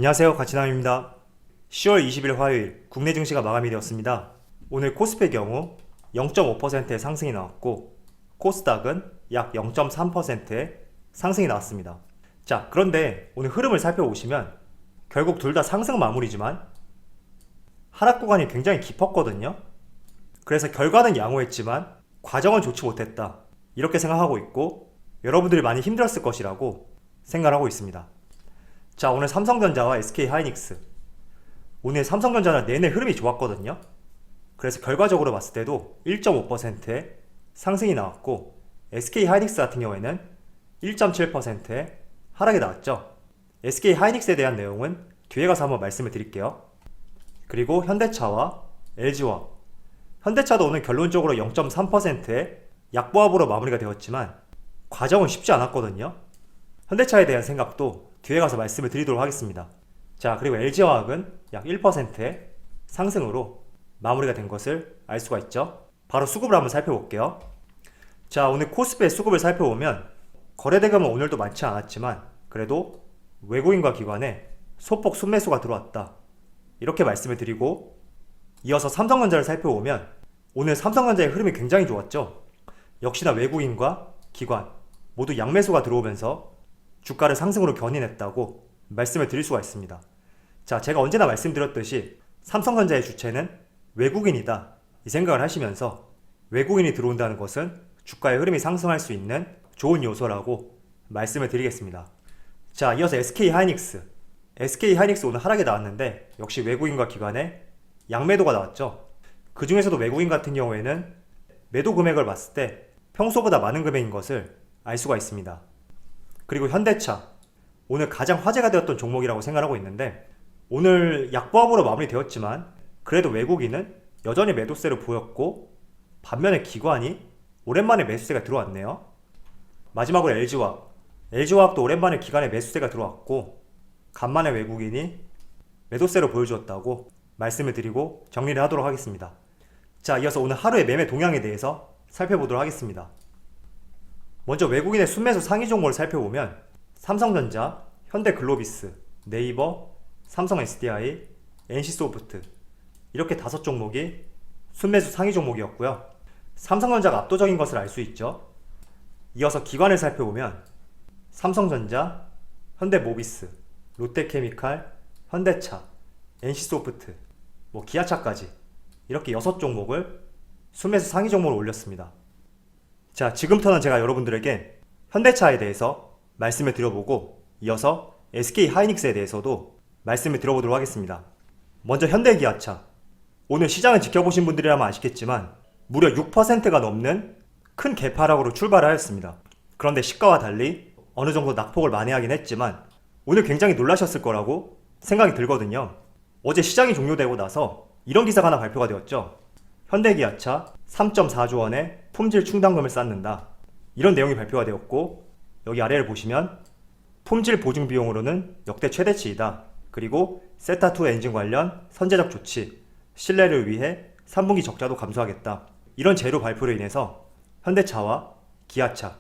안녕하세요, 가치남입니다. 10월 20일 화요일 국내 증시가 마감이 되었습니다. 오늘 코스피의 경우 0.5%의 상승이 나왔고 코스닥은 약 0.3%의 상승이 나왔습니다. 자, 그런데 오늘 흐름을 살펴보시면 결국 둘 다 상승 마무리지만 하락 구간이 굉장히 깊었거든요. 그래서 결과는 양호했지만 과정은 좋지 못했다, 이렇게 생각하고 있고 여러분들이 많이 힘들었을 것이라고 생각하고 있습니다. 자, 오늘 삼성전자와 SK하이닉스, 오늘 삼성전자는 내내 흐름이 좋았거든요. 그래서 결과적으로 봤을 때도 1.5%의 상승이 나왔고 SK하이닉스 같은 경우에는 1.7%의 하락이 나왔죠. SK하이닉스에 대한 내용은 뒤에 가서 한번 말씀을 드릴게요. 그리고 현대차와 LG화학, 현대차도 오늘 결론적으로 0.3%의 약보합으로 마무리가 되었지만 과정은 쉽지 않았거든요. 현대차에 대한 생각도 뒤에 가서 말씀을 드리도록 하겠습니다. 자, 그리고 LG화학은 약 1%의 상승으로 마무리가 된 것을 알 수가 있죠. 바로 수급을 한번 살펴볼게요. 자, 오늘 코스피의 수급을 살펴보면 거래대금은 오늘도 많지 않았지만 그래도 외국인과 기관에 소폭 순매수가 들어왔다, 이렇게 말씀을 드리고, 이어서 삼성전자를 살펴보면 오늘 삼성전자의 흐름이 굉장히 좋았죠. 역시나 외국인과 기관 모두 양매수가 들어오면서 주가를 상승으로 견인했다고 말씀을 드릴 수가 있습니다. 자, 제가 언제나 말씀드렸듯이 삼성전자의 주체는 외국인이다, 이 생각을 하시면서 외국인이 들어온다는 것은 주가의 흐름이 상승할 수 있는 좋은 요소라고 말씀을 드리겠습니다. 자, 이어서 SK하이닉스 오늘 하락이 나왔는데 역시 외국인과 기관의 양매도가 나왔죠. 그 중에서도 외국인 같은 경우에는 매도 금액을 봤을 때 평소보다 많은 금액인 것을 알 수가 있습니다. 그리고 현대차, 오늘 가장 화제가 되었던 종목이라고 생각하고 있는데 오늘 약보합으로 마무리되었지만 그래도 외국인은 여전히 매도세를 보였고 반면에 기관이 오랜만에 매수세가 들어왔네요. 마지막으로 LG화학도 오랜만에 기관에 매수세가 들어왔고 간만에 외국인이 매도세로 보여주었다고 말씀을 드리고 정리를 하도록 하겠습니다. 자, 이어서 오늘 하루의 매매 동향에 대해서 살펴보도록 하겠습니다. 먼저 외국인의 순매수 상위 종목을 살펴보면 삼성전자, 현대글로비스, 네이버, 삼성 SDI, NC소프트, 이렇게 5종목이 순매수 상위 종목이었고요. 삼성전자가 압도적인 것을 알 수 있죠. 이어서 기관을 살펴보면 삼성전자, 현대모비스, 롯데케미칼, 현대차, NC소프트, 기아차까지 이렇게 6종목을 순매수 상위 종목으로 올렸습니다. 자, 지금부터는 제가 여러분들에게 현대차에 대해서 말씀을 드려보고 이어서 SK하이닉스에 대해서도 말씀을 드려보도록 하겠습니다. 먼저 현대기아차, 오늘 시장을 지켜보신 분들이라면 아시겠지만 무려 6%가 넘는 큰 개파락으로 출발을 하였습니다. 그런데 시가와 달리 어느 정도 낙폭을 만회하긴 했지만 오늘 굉장히 놀라셨을 거라고 생각이 들거든요. 어제 시장이 종료되고 나서 이런 기사가 하나 발표가 되었죠. 현대기아차 3.4조 원의 품질 충당금을 쌓는다, 이런 내용이 발표가 되었고, 여기 아래를 보시면 품질 보증 비용으로는 역대 최대치이다, 그리고 세타2 엔진 관련 선제적 조치, 신뢰를 위해 3분기 적자도 감소하겠다, 이런 재료 발표로 인해서 현대차와 기아차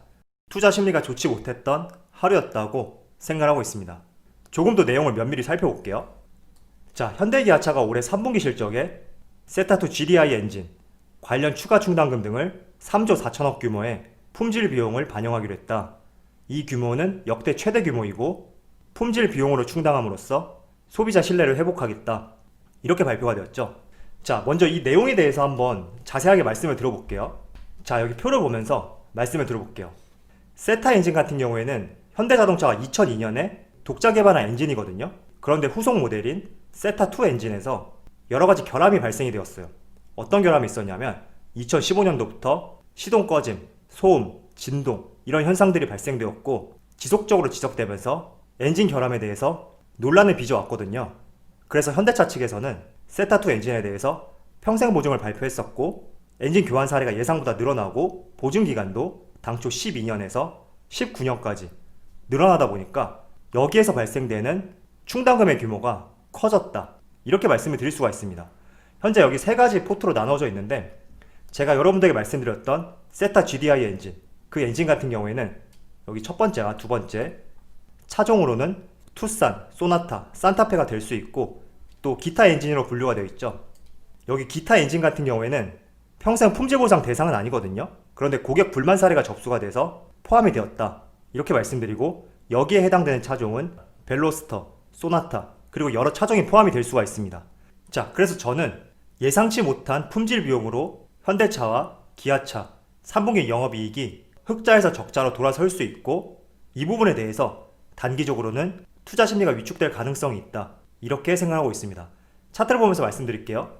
투자 심리가 좋지 못했던 하루였다고 생각하고 있습니다. 조금 더 내용을 면밀히 살펴볼게요. 자, 현대기아차가 올해 3분기 실적에 세타2 GDI 엔진 관련 추가 충당금 등을 3조 4천억 규모의 품질 비용을 반영하기로 했다. 이 규모는 역대 최대 규모이고 품질 비용으로 충당함으로써 소비자 신뢰를 회복하겠다, 이렇게 발표가 되었죠. 자, 먼저 이 내용에 대해서 한번 자세하게 말씀을 들어볼게요. 자, 여기 표를 보면서 말씀을 들어볼게요. 세타 엔진 같은 경우에는 현대자동차가 2002년에 독자 개발한 엔진이거든요. 그런데 후속 모델인 세타2 엔진에서 여러가지 결함이 발생이 되었어요. 어떤 결함이 있었냐면 2015년도부터 시동 꺼짐, 소음, 진동, 이런 현상들이 발생되었고 지속적으로 지적되면서 엔진 결함에 대해서 논란을 빚어왔거든요. 그래서 현대차 측에서는 세타2 엔진에 대해서 평생 보증을 발표했었고 엔진 교환 사례가 예상보다 늘어나고 보증 기간도 당초 12년에서 19년까지 늘어나다 보니까 여기에서 발생되는 충당금의 규모가 커졌다, 이렇게 말씀을 드릴 수가 있습니다. 현재 여기 3가지 포트로 나눠져 있는데 제가 여러분들에게 말씀드렸던 세타 GDI 엔진, 그 엔진 같은 경우에는 여기 첫 번째와 두 번째 차종으로는 투싼, 소나타, 산타페가 될 수 있고 또 기타 엔진으로 분류가 되어 있죠. 여기 기타 엔진 같은 경우에는 평생 품질 보상 대상은 아니거든요. 그런데 고객 불만 사례가 접수가 돼서 포함이 되었다, 이렇게 말씀드리고, 여기에 해당되는 차종은 벨로스터, 소나타, 그리고 여러 차종이 포함이 될 수가 있습니다. 자, 그래서 저는 예상치 못한 품질 비용으로 현대차와 기아차 3분기 영업이익이 흑자에서 적자로 돌아설 수 있고, 이 부분에 대해서 단기적으로는 투자 심리가 위축될 가능성이 있다, 이렇게 생각하고 있습니다. 차트를 보면서 말씀드릴게요.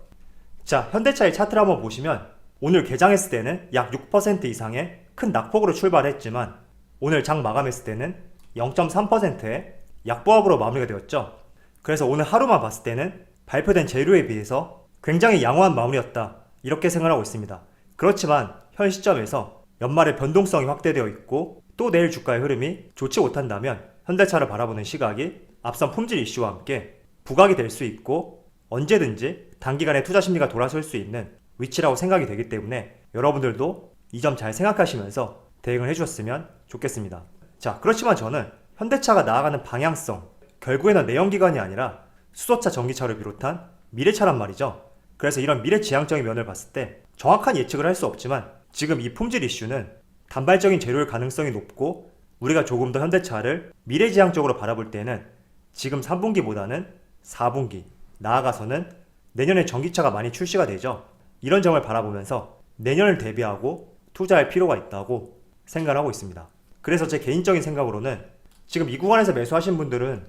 자, 현대차의 차트를 한번 보시면 오늘 개장했을 때는 약 6% 이상의 큰 낙폭으로 출발했지만 오늘 장 마감했을 때는 0.3%의 약보합으로 마무리가 되었죠. 그래서 오늘 하루만 봤을 때는 발표된 재료에 비해서 굉장히 양호한 마무리였다, 이렇게 생각하고 있습니다. 그렇지만 현 시점에서 연말에 변동성이 확대되어 있고 또 내일 주가의 흐름이 좋지 못한다면 현대차를 바라보는 시각이 앞선 품질 이슈와 함께 부각이 될 수 있고 언제든지 단기간에 투자 심리가 돌아설 수 있는 위치라고 생각이 되기 때문에 여러분들도 이 점 잘 생각하시면서 대응을 해주셨으면 좋겠습니다. 자, 그렇지만 저는 현대차가 나아가는 방향성, 결국에는 내연기관이 아니라 수소차, 전기차를 비롯한 미래차란 말이죠. 그래서 이런 미래지향적인 면을 봤을 때 정확한 예측을 할 수 없지만 지금 이 품질 이슈는 단발적인 재료일 가능성이 높고, 우리가 조금 더 현대차를 미래지향적으로 바라볼 때는 지금 3분기보다는 4분기, 나아가서는 내년에 전기차가 많이 출시가 되죠. 이런 점을 바라보면서 내년을 대비하고 투자할 필요가 있다고 생각을 하고 있습니다. 그래서 제 개인적인 생각으로는 지금 이 구간에서 매수하신 분들은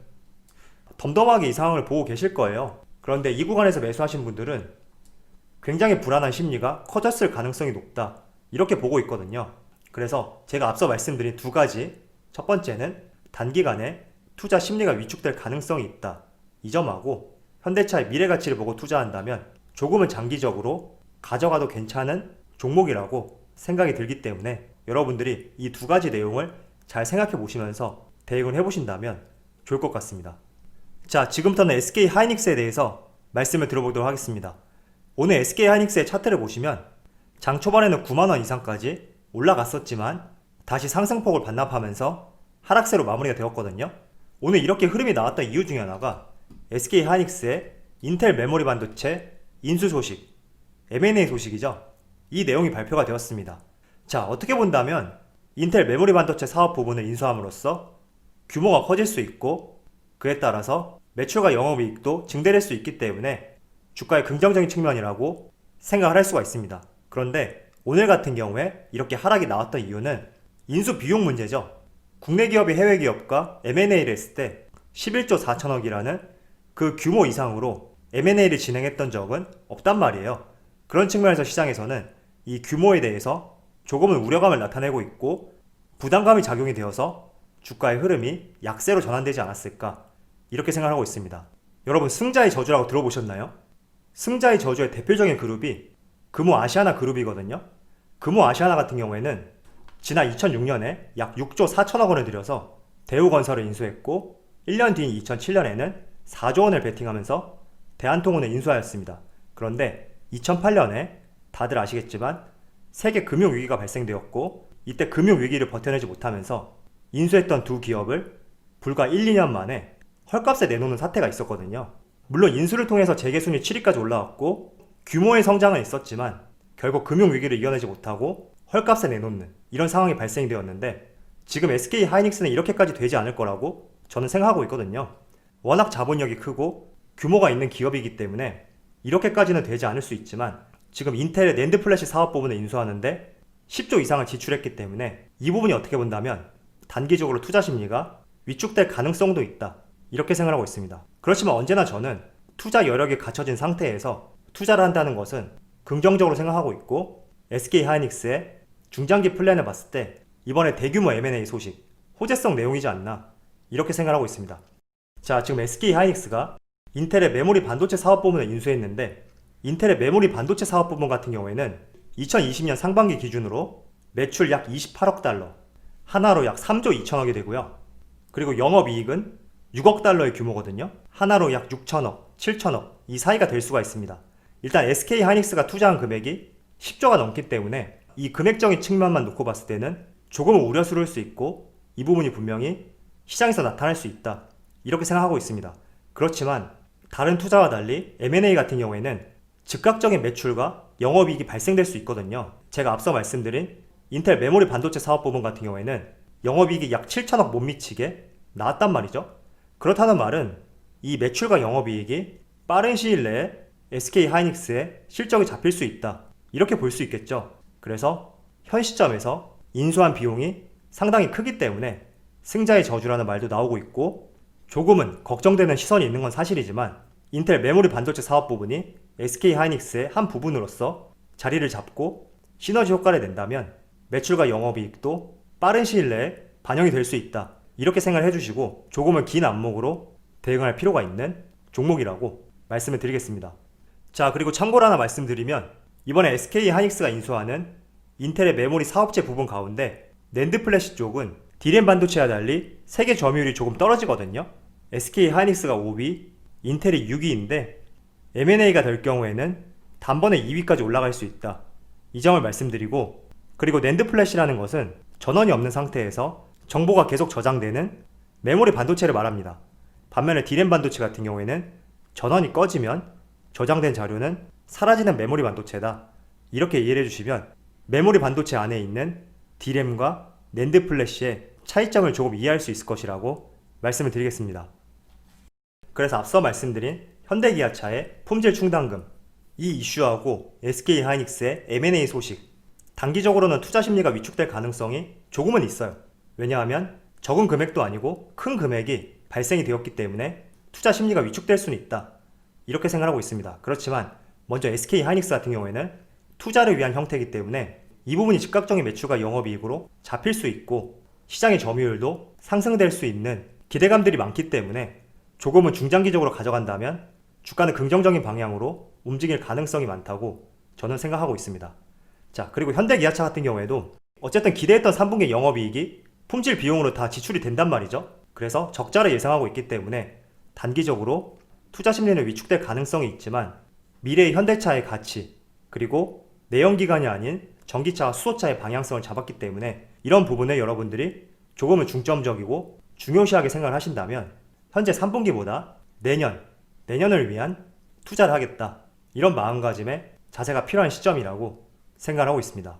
덤덤하게 이 상황을 보고 계실 거예요. 그런데 이 구간에서 매수하신 분들은 굉장히 불안한 심리가 커졌을 가능성이 높다, 이렇게 보고 있거든요. 그래서 제가 앞서 말씀드린 두 가지, 첫 번째는 단기간에 투자 심리가 위축될 가능성이 있다, 이 점하고 현대차의 미래 가치를 보고 투자한다면 조금은 장기적으로 가져가도 괜찮은 종목이라고 생각이 들기 때문에 여러분들이 이 두 가지 내용을 잘 생각해 보시면서 대응을 해보신다면 좋을 것 같습니다. 자, 지금부터는 SK 하이닉스에 대해서 말씀을 들어보도록 하겠습니다. 오늘 SK 하이닉스의 차트를 보시면 장 초반에는 9만원 이상까지 올라갔었지만 다시 상승폭을 반납하면서 하락세로 마무리가 되었거든요. 오늘 이렇게 흐름이 나왔던 이유 중에 하나가 SK 하이닉스의 인텔 메모리 반도체 인수 소식, M&A 소식이죠. 이 내용이 발표가 되었습니다. 자, 어떻게 본다면 인텔 메모리 반도체 사업 부분을 인수함으로써 규모가 커질 수 있고 그에 따라서 매출과 영업이익도 증대될 수 있기 때문에 주가의 긍정적인 측면이라고 생각을 할 수가 있습니다. 그런데 오늘 같은 경우에 이렇게 하락이 나왔던 이유는 인수 비용 문제죠. 국내 기업이 해외 기업과 M&A를 했을 때 11조 4천억이라는 그 규모 이상으로 M&A를 진행했던 적은 없단 말이에요. 그런 측면에서 시장에서는 이 규모에 대해서 조금은 우려감을 나타내고 있고 부담감이 작용이 되어서 주가의 흐름이 약세로 전환되지 않았을까, 이렇게 생각하고 있습니다. 여러분, 승자의 저주라고 들어보셨나요? 승자의 저주의 대표적인 그룹이 금호 아시아나 그룹이거든요. 금호 아시아나 같은 경우에는 지난 2006년에 약 6조 4천억 원을 들여서 대우건설을 인수했고 1년 뒤인 2007년에는 4조 원을 베팅하면서 대한통운을 인수하였습니다. 그런데 2008년에 다들 아시겠지만 세계 금융위기가 발생되었고 이때 금융위기를 버텨내지 못하면서 인수했던 두 기업을 불과 1, 2년 만에 헐값에 내놓는 사태가 있었거든요. 물론 인수를 통해서 재계순위 7위까지 올라왔고 규모의 성장은 있었지만 결국 금융위기를 이겨내지 못하고 헐값에 내놓는 이런 상황이 발생되었는데 지금 SK 하이닉스는 이렇게까지 되지 않을 거라고 저는 생각하고 있거든요. 워낙 자본력이 크고 규모가 있는 기업이기 때문에 이렇게까지는 되지 않을 수 있지만 지금 인텔의 낸드 플래시 사업 부분을 인수하는데 10조 이상을 지출했기 때문에 이 부분이 어떻게 본다면 단기적으로 투자 심리가 위축될 가능성도 있다, 이렇게 생각하고 있습니다. 그렇지만 언제나 저는 투자 여력이 갖춰진 상태에서 투자를 한다는 것은 긍정적으로 생각하고 있고 SK 하이닉스의 중장기 플랜을 봤을 때 이번에 대규모 M&A 소식, 호재성 내용이지 않나, 이렇게 생각하고 있습니다. 자, 지금 SK 하이닉스가 인텔의 메모리 반도체 사업 부문을 인수했는데 인텔의 메모리 반도체 사업 부문 같은 경우에는 2020년 상반기 기준으로 매출 약 28억 달러, 하나로 약 3조 2천억이 되고요. 그리고 영업이익은 6억 달러의 규모거든요. 하나로 약 6천억, 7천억 이 사이가 될 수가 있습니다. 일단 SK 하이닉스가 투자한 금액이 10조가 넘기 때문에 이 금액적인 측면만 놓고 봤을 때는 조금은 우려스러울 수 있고 이 부분이 분명히 시장에서 나타날 수 있다, 이렇게 생각하고 있습니다. 그렇지만 다른 투자와 달리 M&A 같은 경우에는 즉각적인 매출과 영업이익이 발생될 수 있거든요. 제가 앞서 말씀드린 인텔 메모리 반도체 사업 부분 같은 경우에는 영업이익이 약 7천억 못 미치게 나왔단 말이죠. 그렇다는 말은 이 매출과 영업이익이 빠른 시일 내에 SK 하이닉스의 실적이 잡힐 수 있다, 이렇게 볼 수 있겠죠. 그래서 현 시점에서 인수한 비용이 상당히 크기 때문에 승자의 저주라는 말도 나오고 있고, 조금은 걱정되는 시선이 있는 건 사실이지만 인텔 메모리 반도체 사업 부분이 SK 하이닉스의 한 부분으로서 자리를 잡고 시너지 효과를 낸다면 매출과 영업이익도 빠른 시일 내에 반영이 될 수 있다, 이렇게 생각을 해주시고 조금은 긴 안목으로 대응할 필요가 있는 종목이라고 말씀을 드리겠습니다. 자, 그리고 참고로 하나 말씀드리면 이번에 SK 하이닉스가 인수하는 인텔의 메모리 사업체 부분 가운데 낸드 플래시 쪽은 D램 반도체와 달리 세계 점유율이 조금 떨어지거든요. SK 하이닉스가 5위, 인텔이 6위인데 M&A가 될 경우에는 단번에 2위까지 올라갈 수 있다, 이 점을 말씀드리고, 그리고 낸드 플래시라는 것은 전원이 없는 상태에서 정보가 계속 저장되는 메모리 반도체를 말합니다. 반면에 D램 반도체 같은 경우에는 전원이 꺼지면 저장된 자료는 사라지는 메모리 반도체다, 이렇게 이해를 해주시면 메모리 반도체 안에 있는 D램과 낸드 플래시의 차이점을 조금 이해할 수 있을 것이라고 말씀을 드리겠습니다. 그래서 앞서 말씀드린 현대기아차의 품질 충당금, 이 이슈하고 SK 하이닉스의 M&A 소식, 단기적으로는 투자 심리가 위축될 가능성이 조금은 있어요. 왜냐하면 적은 금액도 아니고 큰 금액이 발생이 되었기 때문에 투자 심리가 위축될 수는 있다, 이렇게 생각하고 있습니다. 그렇지만 먼저 SK 하이닉스 같은 경우에는 투자를 위한 형태이기 때문에 이 부분이 즉각적인 매출과 영업이익으로 잡힐 수 있고 시장의 점유율도 상승될 수 있는 기대감들이 많기 때문에 조금은 중장기적으로 가져간다면 주가는 긍정적인 방향으로 움직일 가능성이 많다고 저는 생각하고 있습니다. 자, 그리고 현대기아차 같은 경우에도 어쨌든 기대했던 3분기 영업이익이 품질 비용으로 다 지출이 된단 말이죠. 그래서 적자를 예상하고 있기 때문에 단기적으로 투자 심리는 위축될 가능성이 있지만 미래의 현대차의 가치, 그리고 내연기관이 아닌 전기차와 수소차의 방향성을 잡았기 때문에 이런 부분에 여러분들이 조금은 중점적이고 중요시하게 생각을 하신다면 현재 3분기보다 내년을 위한 투자를 하겠다, 이런 마음가짐의 자세가 필요한 시점이라고 생각을 하고 있습니다.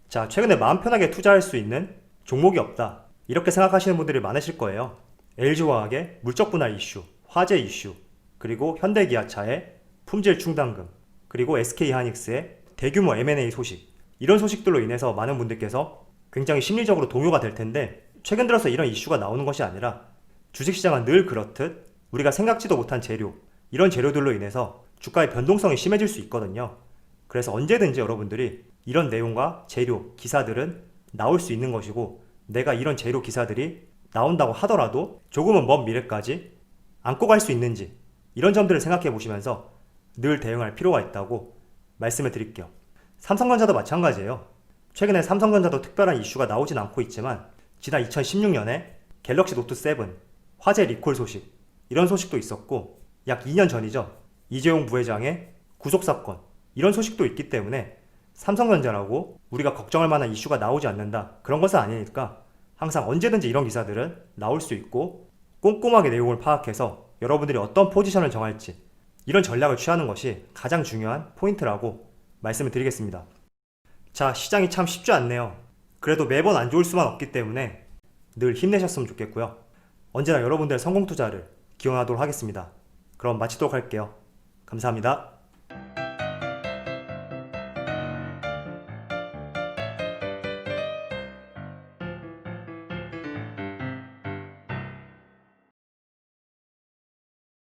자, 최근에 마음 편하게 투자할 수 있는 종목이 없다, 이렇게 생각하시는 분들이 많으실 거예요. LG화학의 물적 분할 이슈, 화재 이슈, 그리고 현대기아차의 품질 충당금, 그리고 SK 하이닉스의 대규모 M&A 소식, 이런 소식들로 인해서 많은 분들께서 굉장히 심리적으로 동요가 될 텐데, 최근 들어서 이런 이슈가 나오는 것이 아니라 주식시장은 늘 그렇듯 우리가 생각지도 못한 재료, 이런 재료들로 인해서 주가의 변동성이 심해질 수 있거든요. 그래서 언제든지 여러분들이 이런 내용과 재료, 기사들은 나올 수 있는 것이고, 내가 이런 재료, 기사들이 나온다고 하더라도 조금은 먼 미래까지 안고 갈 수 있는지, 이런 점들을 생각해 보시면서 늘 대응할 필요가 있다고 말씀을 드릴게요. 삼성전자도 마찬가지예요. 최근에 삼성전자도 특별한 이슈가 나오진 않고 있지만 지난 2016년에 갤럭시 노트 7 화재 리콜 소식, 이런 소식도 있었고, 약 2년 전이죠. 이재용 부회장의 구속사건, 이런 소식도 있기 때문에 삼성전자라고 우리가 걱정할 만한 이슈가 나오지 않는다, 그런 것은 아니니까 항상 언제든지 이런 기사들은 나올 수 있고, 꼼꼼하게 내용을 파악해서 여러분들이 어떤 포지션을 정할지, 이런 전략을 취하는 것이 가장 중요한 포인트라고 말씀을 드리겠습니다. 자, 시장이 참 쉽지 않네요. 그래도 매번 안 좋을 수만 없기 때문에 늘 힘내셨으면 좋겠고요. 언제나 여러분들의 성공 투자를 기원하도록 하겠습니다. 그럼 마치도록 할게요. 감사합니다.